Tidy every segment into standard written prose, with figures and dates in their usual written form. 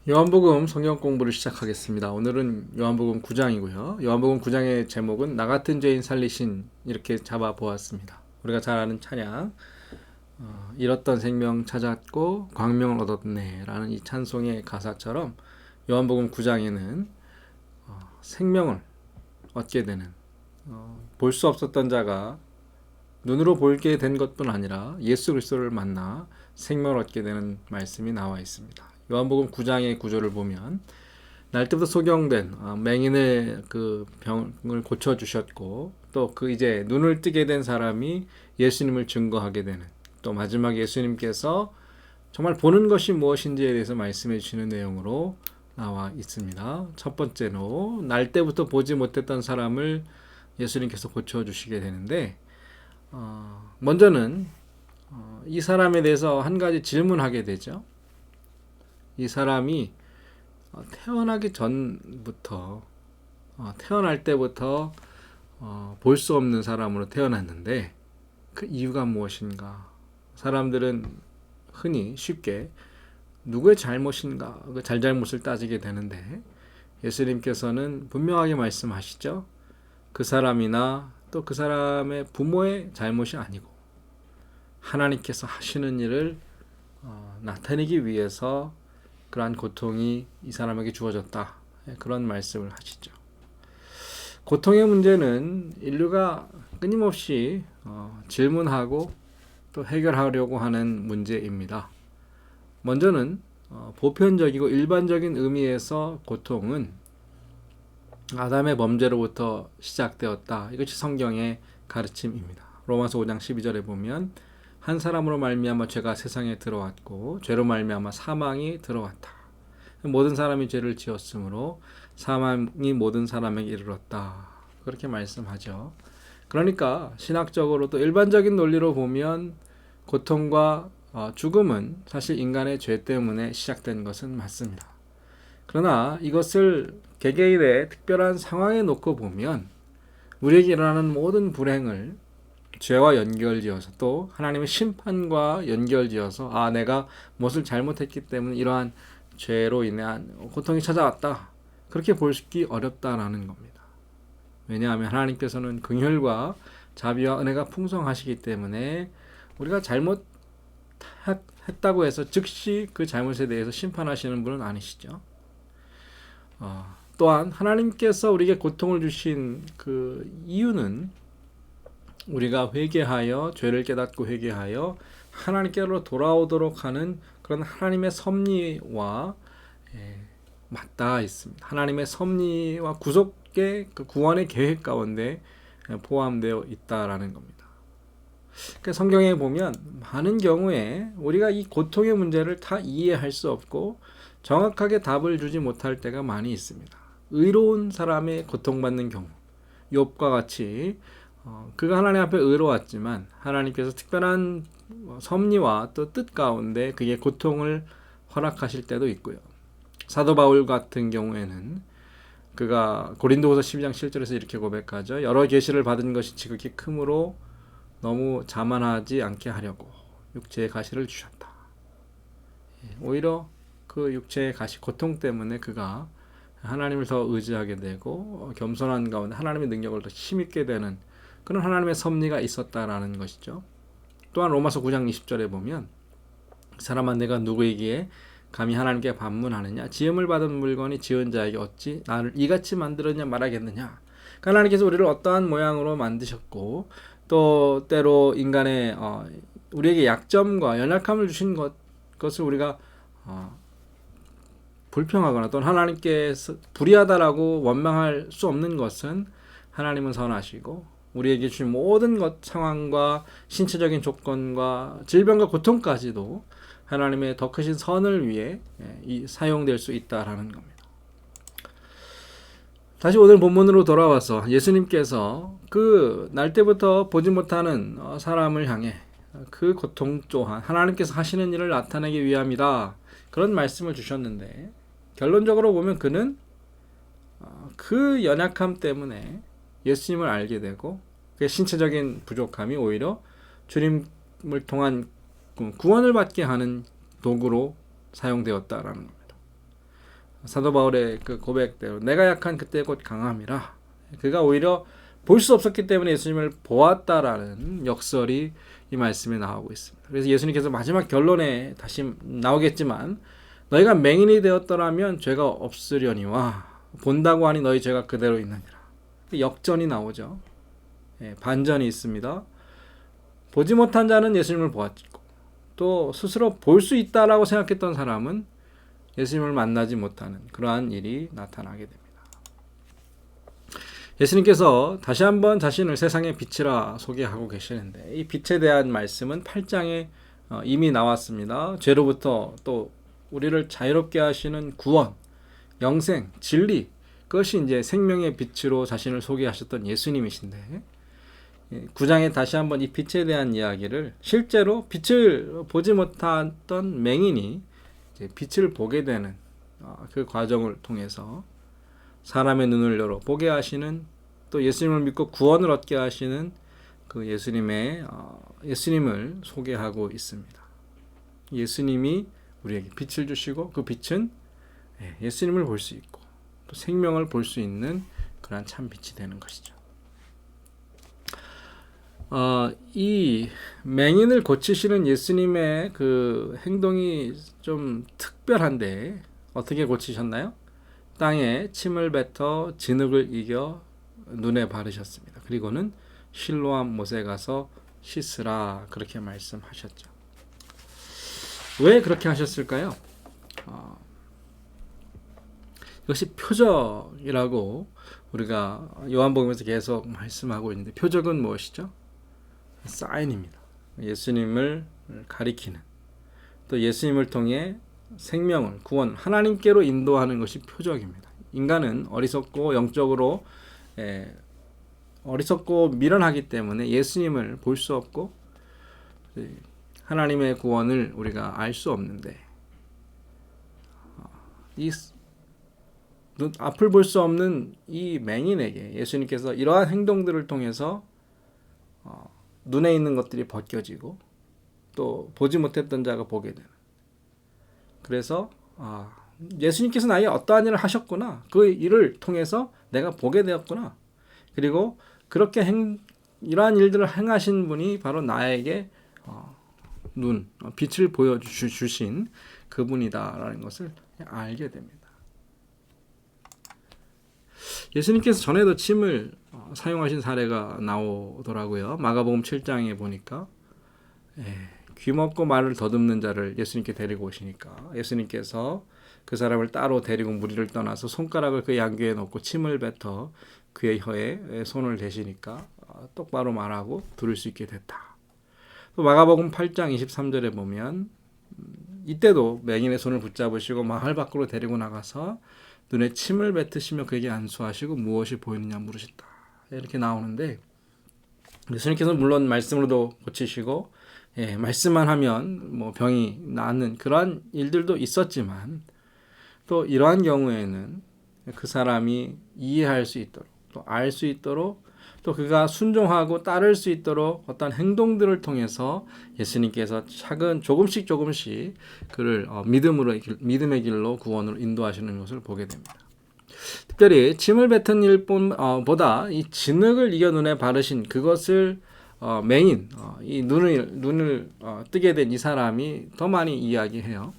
요한복음 성경 공부를 시작하겠습니다. 오늘은 요한복음 9장이고요. 요한복음 9장의 제목은 나 같은 죄인 살리신 이렇게 잡아 보았습니다. 우리가 잘 아는 찬양 잃었던 생명 찾았고 광명을 얻었네 라는 이 찬송의 가사처럼 요한복음 9장에는 생명을 얻게 되는 볼 수 없었던 자가 눈으로 보게 된 것뿐 아니라 예수 그리스도를 만나 생명을 얻게 되는 말씀이 나와 있습니다. 요한복음 9장의 구조를 보면 날 때부터 소경된 맹인의 그 병을 고쳐 주셨고 또 그 이제 눈을 뜨게 된 사람이 예수님을 증거하게 되는 또 마지막에 예수님께서 정말 보는 것이 무엇인지에 대해서 말씀해 주시는 내용으로 나와 있습니다. 첫 번째로 날 때부터 보지 못했던 사람을 예수님께서 고쳐 주시게 되는데 먼저는 이 사람에 대해서 한 가지 질문하게 되죠. 이 사람이 태어나기 전부터 태어날 때부터 볼 수 없는 사람으로 태어났는데 그 이유가 무엇인가? 사람들은 흔히 쉽게 누구의 잘못인가 그 잘잘못을 따지게 되는데 예수님께서는 분명하게 말씀하시죠. 그 사람이나 또 그 사람의 부모의 잘못이 아니고 하나님께서 하시는 일을 나타내기 위해서 그러한 고통이 이 사람에게 주어졌다. 그런 말씀을 하시죠. 고통의 문제는 인류가 끊임없이 질문하고 또 해결하려고 하는 문제입니다. 먼저는 보편적이고 일반적인 의미에서 고통은 아담의 범죄로부터 시작되었다. 이것이 성경의 가르침입니다. 로마서 5장 12절에 보면 한 사람으로 말미암아 죄가 세상에 들어왔고 죄로 말미암아 사망이 들어왔다. 모든 사람이 죄를 지었으므로 사망이 모든 사람에게 이르렀다. 그렇게 말씀하죠. 그러니까 신학적으로도 일반적인 논리로 보면 고통과 죽음은 사실 인간의 죄 때문에 시작된 것은 맞습니다. 그러나 이것을 개개인의 특별한 상황에 놓고 보면 우리에게 일어나는 모든 불행을 죄와 연결지어서 또 하나님의 심판과 연결지어서 내가 무엇을 잘못했기 때문에 이러한 죄로 인한 고통이 찾아왔다. 그렇게 보기 어렵다라는 겁니다. 왜냐하면 하나님께서는 긍휼과 자비와 은혜가 풍성하시기 때문에 우리가 잘못했다고 해서 즉시 그 잘못에 대해서 심판하시는 분은 아니시죠. 또한 하나님께서 우리에게 고통을 주신 그 이유는 우리가 회개하여 죄를 깨닫고 회개하여 하나님께로 돌아오도록 하는 그런 하나님의 섭리와 맞닿아 있습니다. 하나님의 섭리와 구속의 그 구원의 계획 가운데 포함되어 있다라는 겁니다. 그러니까 성경에 보면 많은 경우에 우리가 이 고통의 문제를 다 이해할 수 없고 정확하게 답을 주지 못할 때가 많이 있습니다. 의로운 사람의 고통받는 경우, 욥과 같이 그가 하나님 앞에 의로웠지만 하나님께서 특별한 섭리와 또 뜻 가운데 그게 고통을 허락하실 때도 있고요. 사도 바울 같은 경우에는 그가 고린도후서 12장 7절에서 이렇게 고백하죠. 여러 계시를 받은 것이 지극히 크므로 너무 자만하지 않게 하려고 육체의 가시를 주셨다. 오히려 그 육체의 가시 고통 때문에 그가 하나님을 더 의지하게 되고 겸손한 가운데 하나님의 능력을 더 힘있게 되는 그런 하나님의 섭리가 있었다라는 것이죠. 또한 로마서 9장 20절에 보면 사람아 내가 누구에게 감히 하나님께 반문하느냐 지음을 받은 물건이 지은 자에게 어찌 나를 이같이 만들었냐 말하겠느냐. 그러니까 하나님께서 우리를 어떠한 모양으로 만드셨고 또 때로 인간의 우리에게 약점과 연약함을 주신 것을 우리가 불평하거나 또는 하나님께서 불의하다라고 원망할 수 없는 것은 하나님은 선하시고 우리에게 주신 모든 것 상황과 신체적인 조건과 질병과 고통까지도 하나님의 더 크신 선을 위해 사용될 수 있다라는 겁니다. 다시 오늘 본문으로 돌아와서 예수님께서 그 날 때부터 보지 못하는 사람을 향해 그 고통 또한 하나님께서 하시는 일을 나타내기 위함이다. 그런 말씀을 주셨는데 결론적으로 보면 그는 그 연약함 때문에 예수님을 알게 되고 그 신체적인 부족함이 오히려 주님을 통한 구원을 받게 하는 도구로 사용되었다라는 겁니다. 사도 바울의 그 고백대로 내가 약한 그때 곧 강함이라. 그가 오히려 볼 수 없었기 때문에 예수님을 보았다라는 역설이 이 말씀에 나오고 있습니다. 그래서 예수님께서 마지막 결론에 다시 나오겠지만 너희가 맹인이 되었더라면 죄가 없으려니와 본다고 하니 너희 죄가 그대로 있느니라. 역전이 나오죠. 반전이 있습니다. 보지 못한 자는 예수님을 보았고 또 스스로 볼 수 있다라고 생각했던 사람은 예수님을 만나지 못하는 그러한 일이 나타나게 됩니다. 예수님께서 다시 한번 자신을 세상의 빛이라 소개하고 계시는데 이 빛에 대한 말씀은 8장에 이미 나왔습니다. 죄로부터 또 우리를 자유롭게 하시는 구원, 영생, 진리, 그것이 이제 생명의 빛으로 자신을 소개하셨던 예수님이신데 9장에 다시 한번 이 빛에 대한 이야기를 실제로 빛을 보지 못했던 맹인이 이제 빛을 보게 되는 그 과정을 통해서 사람의 눈을 열어 보게 하시는 또 예수님을 믿고 구원을 얻게 하시는 그 예수님을 소개하고 있습니다. 예수님이 우리에게 빛을 주시고 그 빛은 예수님을 볼 수 있고 또 생명을 볼 수 있는 그러한 참 빛이 되는 것이죠. 이 맹인을 고치시는 예수님의 그 행동이 좀 특별한데 어떻게 고치셨나요? 땅에 침을 뱉어 진흙을 이겨 눈에 바르셨습니다. 그리고는 실로암 못에 가서 씻으라 그렇게 말씀하셨죠. 왜 그렇게 하셨을까요? 이것이 표적이라고 우리가 요한복음에서 계속 말씀하고 있는데 표적은 무엇이죠? 사인입니다. 예수님을 가리키는 또 예수님을 통해 생명을 구원 하나님께로 인도하는 것이 표적입니다. 인간은 어리석고 영적으로 어리석고 미련하기 때문에 예수님을 볼 수 없고 하나님의 구원을 우리가 알 수 없는데 이 앞을 볼 수 없는 이 맹인에게 예수님께서 이러한 행동들을 통해서 눈에 있는 것들이 벗겨지고 또 보지 못했던 자가 보게 되는. 그래서 예수님께서 나에게 어떠한 일을 하셨구나. 그 일을 통해서 내가 보게 되었구나. 그리고 그렇게 이러한 일들을 행하신 분이 바로 나에게 빛을 보여주신 그분이다라는 것을 알게 됩니다. 예수님께서 전에도 침을 사용하신 사례가 나오더라고요. 마가복음 7장에 보니까 귀먹고 말을 더듬는 자를 예수님께 데리고 오시니까 예수님께서 그 사람을 따로 데리고 무리를 떠나서 손가락을 그 양귀에 넣고 침을 뱉어 그의 혀에 손을 대시니까 똑바로 말하고 들을 수 있게 됐다. 또 마가복음 8장 23절에 보면 이때도 맹인의 손을 붙잡으시고 마을 밖으로 데리고 나가서 눈에 침을 뱉으시며 그에게 안수하시고 무엇이 보이느냐 물으셨다. 이렇게 나오는데 예수님께서 물론 말씀으로도 고치시고 말씀만 하면 뭐 병이 낫는 그러한 일들도 있었지만 또 이러한 경우에는 그 사람이 이해할 수 있도록 또 알 수 있도록 또 그가 순종하고 따를 수 있도록 어떤 행동들을 통해서 예수님께서 조금씩 그를 믿음의 길로 구원으로 인도하시는 것을 보게 됩니다. 특별히 침을 뱉은 일보다 이 진흙을 이겨 눈에 바르신 그것을 맹인 이 눈을 뜨게 된 이 사람이 더 많이 이야기해요.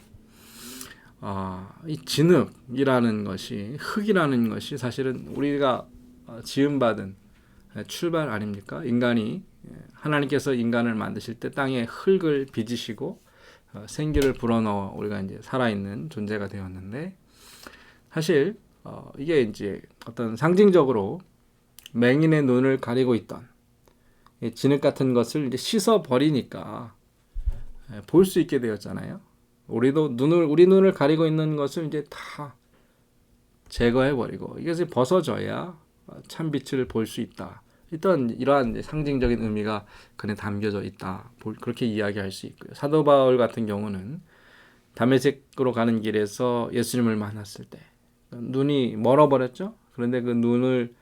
이 진흙이라는 것이 흙이라는 것이 사실은 우리가 지음받은 출발 아닙니까? 인간이 하나님께서 인간을 만드실 때 땅에 흙을 빚으시고 생기를 불어넣어 우리가 이제 살아있는 존재가 되었는데 사실 이게 이제 어떤 상징적으로 맹인의 눈을 가리고 있던 진흙 같은 것을 이제 씻어 버리니까 볼 수 있게 되었잖아요. 우리도 우리 눈을 가리고 있는 것을 이제 다 제거해 버리고 이것이 벗어져야 참 빛을 볼 수 있다. 이러한 상징적인 의미가 그에 담겨져 있다. 그렇게 이야기할 수 있고요. 사도 바울 같은 경우는 다메섹으로 가는 길에서 예수님을 만났을 때 눈이 멀어버렸죠. 그런데 그 눈을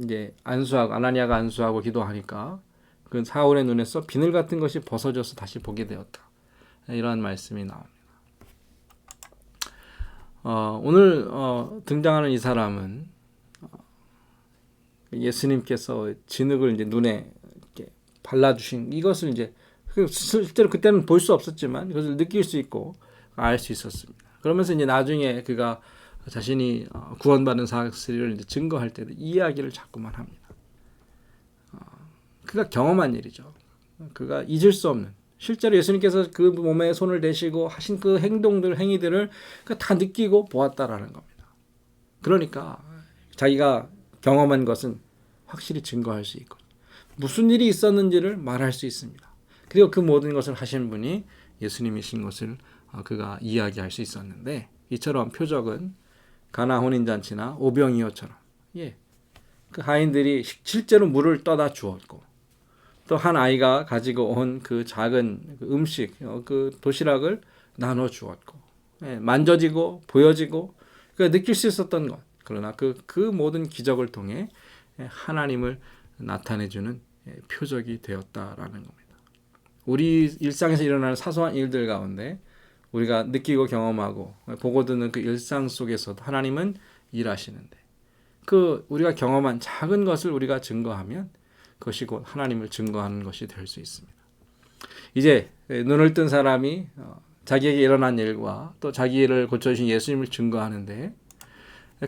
이제 아나니아가 안수하고 기도하니까 그 사울의 눈에서 비늘 같은 것이 벗어져서 다시 보게 되었다. 이러한 말씀이 나옵니다. 오늘 등장하는 이 사람은 예수님께서 진흙을 이제 눈에 이렇게 발라주신 이것을 이제 실제로 그때는 볼 수 없었지만 이것을 느낄 수 있고 알 수 있었습니다. 그러면서 이제 나중에 그가 자신이 구원받은 사실을 이제 증거할 때도 이 이야기를 자꾸만 합니다. 그가 경험한 일이죠. 그가 잊을 수 없는 실제로 예수님께서 그 몸에 손을 대시고 하신 그 행동들 행위들을 다 느끼고 보았다라는 겁니다. 그러니까 자기가 경험한 것은 확실히 증거할 수 있고 무슨 일이 있었는지를 말할 수 있습니다. 그리고 그 모든 것을 하신 분이 예수님이신 것을 그가 이야기할 수 있었는데 이처럼 표적은 가나 혼인잔치나 오병이어처럼 그 하인들이 실제로 물을 떠다 주었고 또 한 아이가 가지고 온 그 작은 음식 그 도시락을 나눠 주었고 만져지고 보여지고 느낄 수 있었던 것 그러나 그 모든 기적을 통해 하나님을 나타내주는 표적이 되었다라는 겁니다. 우리 일상에서 일어나는 사소한 일들 가운데 우리가 느끼고 경험하고 보고 듣는 그 일상 속에서도 하나님은 일하시는데 그 우리가 경험한 작은 것을 우리가 증거하면 그것이 곧 하나님을 증거하는 것이 될 수 있습니다. 이제 눈을 뜬 사람이 자기에게 일어난 일과 또 자기를 고쳐주신 예수님을 증거하는데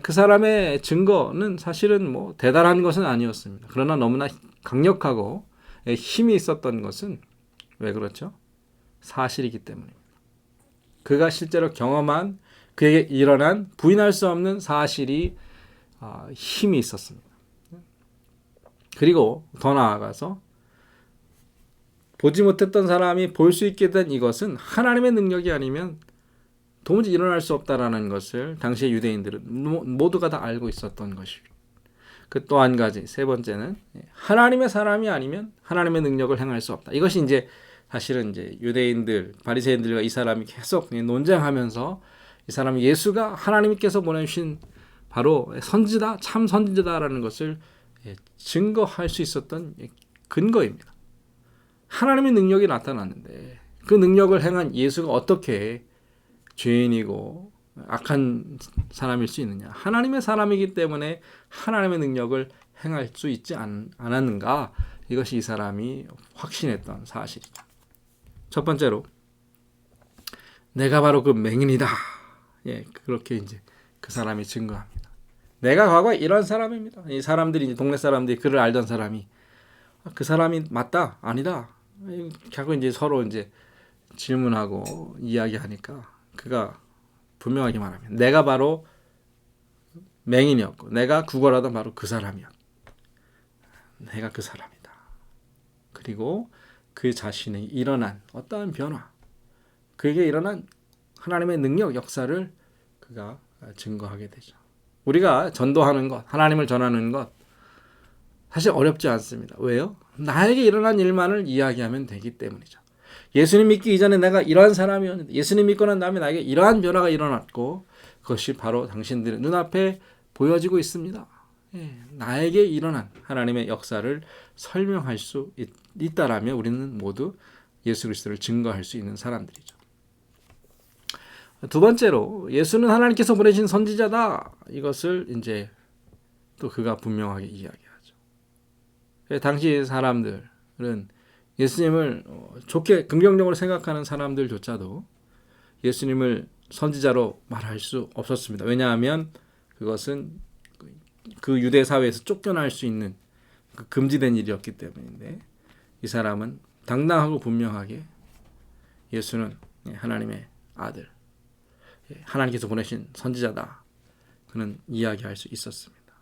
그 사람의 증거는 사실은 뭐 대단한 것은 아니었습니다. 그러나 너무나 강력하고 힘이 있었던 것은 왜 그렇죠? 사실이기 때문입니다. 그가 실제로 경험한 그에게 일어난 부인할 수 없는 사실이 힘이 있었습니다. 그리고 더 나아가서 보지 못했던 사람이 볼 수 있게 된 이것은 하나님의 능력이 아니면 도무지 일어날 수 없다라는 것을 당시의 유대인들은 모두가 다 알고 있었던 것입니다. 그 또 한 가지 세 번째는 하나님의 사람이 아니면 하나님의 능력을 행할 수 없다. 이것이 이제 사실은 이제 유대인들 바리새인들과 이 사람이 계속 논쟁하면서 이 사람이 예수가 하나님께서 보내주신 바로 선지자 참 선지자다라는 것을 증거할 수 있었던 근거입니다. 하나님의 능력이 나타났는데 그 능력을 행한 예수가 어떻게 죄인이고 악한 사람일 수 있느냐. 하나님의 사람이기 때문에 하나님의 능력을 행할 수 있지 않았는가. 이것이 이 사람이 확신했던 사실이죠. 첫 번째로 내가 바로 그 맹인이다. 그렇게 이제 그 사람이 증거합니다. 내가 과거에 이런 사람입니다. 이 사람들이 이제 동네 사람들이 그를 알던 사람이 그 사람이 맞다 아니다. 자꾸 이제 서로 이제 질문하고 이야기하니까 그가 분명하게 말합니다. 내가 바로 맹인이었고 내가 구걸하던 바로 그 사람이었다. 내가 그 사람이다. 그리고 그 자신이 일어난 어떠한 변화, 그에게 일어난 하나님의 능력, 역사를 그가 증거하게 되죠. 우리가 전도하는 것, 하나님을 전하는 것 사실 어렵지 않습니다. 왜요? 나에게 일어난 일만을 이야기하면 되기 때문이죠. 예수님 믿기 이전에 내가 이러한 사람이었는데 예수님 믿고 난 다음에 나에게 이러한 변화가 일어났고 그것이 바로 당신들의 눈앞에 보여지고 있습니다. 나에게 일어난 하나님의 역사를 설명할 수 있다라면 우리는 모두 예수 그리스도를 증거할 수 있는 사람들이죠. 두 번째로 예수는 하나님께서 보내신 선지자다. 이것을 이제 또 그가 분명하게 이야기하죠. 당시 사람들은 예수님을 좋게 긍정적으로 생각하는 사람들조차도 예수님을 선지자로 말할 수 없었습니다. 왜냐하면 그것은 그 유대 사회에서 쫓겨날 수 있는 금지된 일이었기 때문인데 이 사람은 당당하고 분명하게 예수는 하나님의 아들, 하나님께서 보내신 선지자다. 그는 이야기할 수 있었습니다.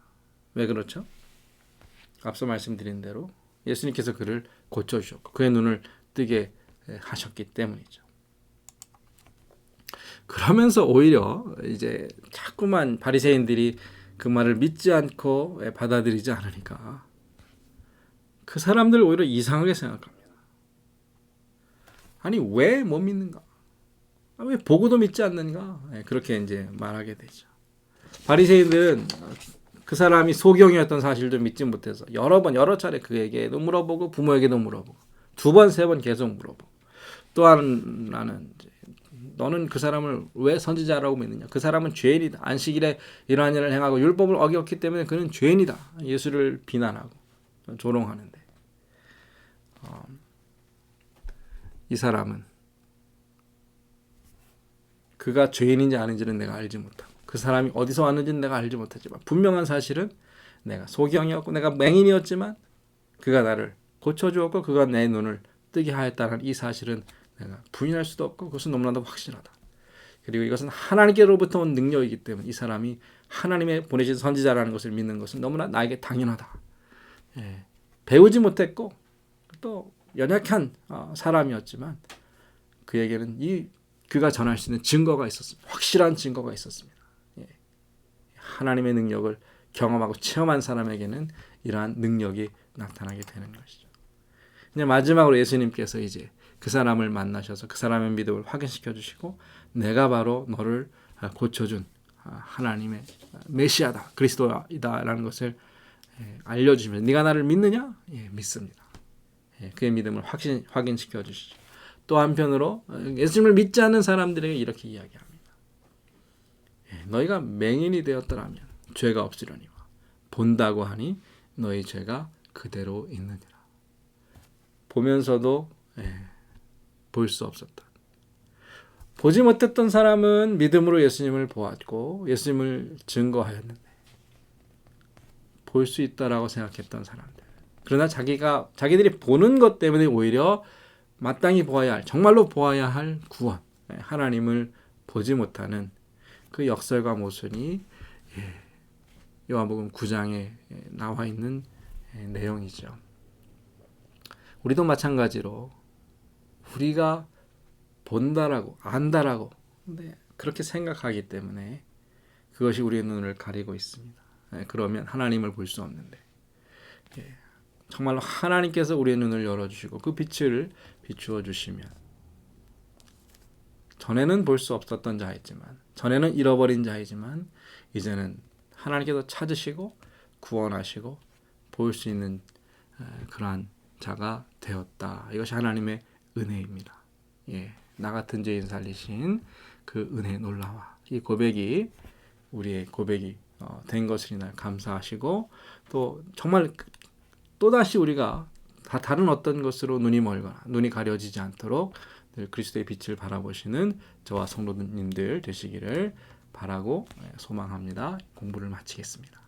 왜 그렇죠? 앞서 말씀드린 대로 예수님께서 그를 고쳐주셨고 그의 눈을 뜨게 하셨기 때문이죠. 그러면서 오히려 이제 자꾸만 바리새인들이 그 말을 믿지 않고 받아들이지 않으니까 그 사람들 오히려 이상하게 생각합니다. 아니 왜 못 믿는가? 왜 보고도 믿지 않는가? 그렇게 이제 말하게 되죠. 바리새인들은 그 사람이 소경이었던 사실도 믿지 못해서 여러 차례 그에게도 물어보고 부모에게도 물어보고 2번, 3번 계속 물어보고 또 하나는 너는 그 사람을 왜 선지자라고 믿느냐? 그 사람은 죄인이다. 안식일에 이러한 일을 행하고 율법을 어겼기 때문에 그는 죄인이다. 예수를 비난하고 조롱하는데 이 사람은 그가 죄인인지 아닌지는 내가 알지 못하고 그 사람이 어디서 왔는지는 내가 알지 못하지만 분명한 사실은 내가 소경이었고 내가 맹인이었지만 그가 나를 고쳐주었고 그가 내 눈을 뜨게 하였다는 이 사실은 내가 부인할 수도 없고 그것은 너무나도 확실하다. 그리고 이것은 하나님께로부터 온 능력이기 때문에 이 사람이 하나님의 보내신 선지자라는 것을 믿는 것은 너무나 나에게 당연하다. 배우지 못했고 또 연약한 사람이었지만 그에게는 그가 전할 수 있는 증거가 있었습니다. 확실한 증거가 있었습니다. 하나님의 능력을 경험하고 체험한 사람에게는 이러한 능력이 나타나게 되는 것이죠. 이제 마지막으로 예수님께서 이제 그 사람을 만나셔서 그 사람의 믿음을 확인시켜 주시고 내가 바로 너를 고쳐준 하나님의 메시아다, 그리스도이다라는 것을 알려주시면 네가 나를 믿느냐? 믿습니다. 그의 믿음을 확인시켜 주시죠. 또 한편으로 예수님을 믿지 않는 사람들에게 이렇게 이야기합니다. 너희가 맹인이 되었더라면 죄가 없으려니와 본다고 하니 너희 죄가 그대로 있느니라. 보면서도 볼 수 없었다. 보지 못했던 사람은 믿음으로 예수님을 보았고 예수님을 증거하였는데 볼 수 있다라고 생각했던 사람들. 그러나 자기들이 보는 것 때문에 오히려 마땅히 보아야 할, 정말로 보아야 할 구원, 하나님을 보지 못하는 그 역설과 모순이 요한복음 9장에 나와 있는 내용이죠. 우리도 마찬가지로 우리가 본다라고 안다라고 그렇게 생각하기 때문에 그것이 우리의 눈을 가리고 있습니다. 그러면 하나님을 볼 수 없는데 정말로 하나님께서 우리의 눈을 열어주시고 그 빛을 비추어 주시면 전에는 볼 수 없었던 자이지만 전에는 잃어버린 자이지만 이제는 하나님께서 찾으시고 구원하시고 볼 수 있는 그러한 자가 되었다. 이것이 하나님의 은혜입니다. 나 같은 죄인 살리신 그 은혜의 놀라와 이 고백이 우리의 고백이 된 것을 인하여 감사하시고 또 정말 또다시 우리가 다른 어떤 것으로 눈이 멀거나 눈이 가려지지 않도록 늘 그리스도의 빛을 바라보시는 저와 성도님들 되시기를 바라고 소망합니다. 공부를 마치겠습니다.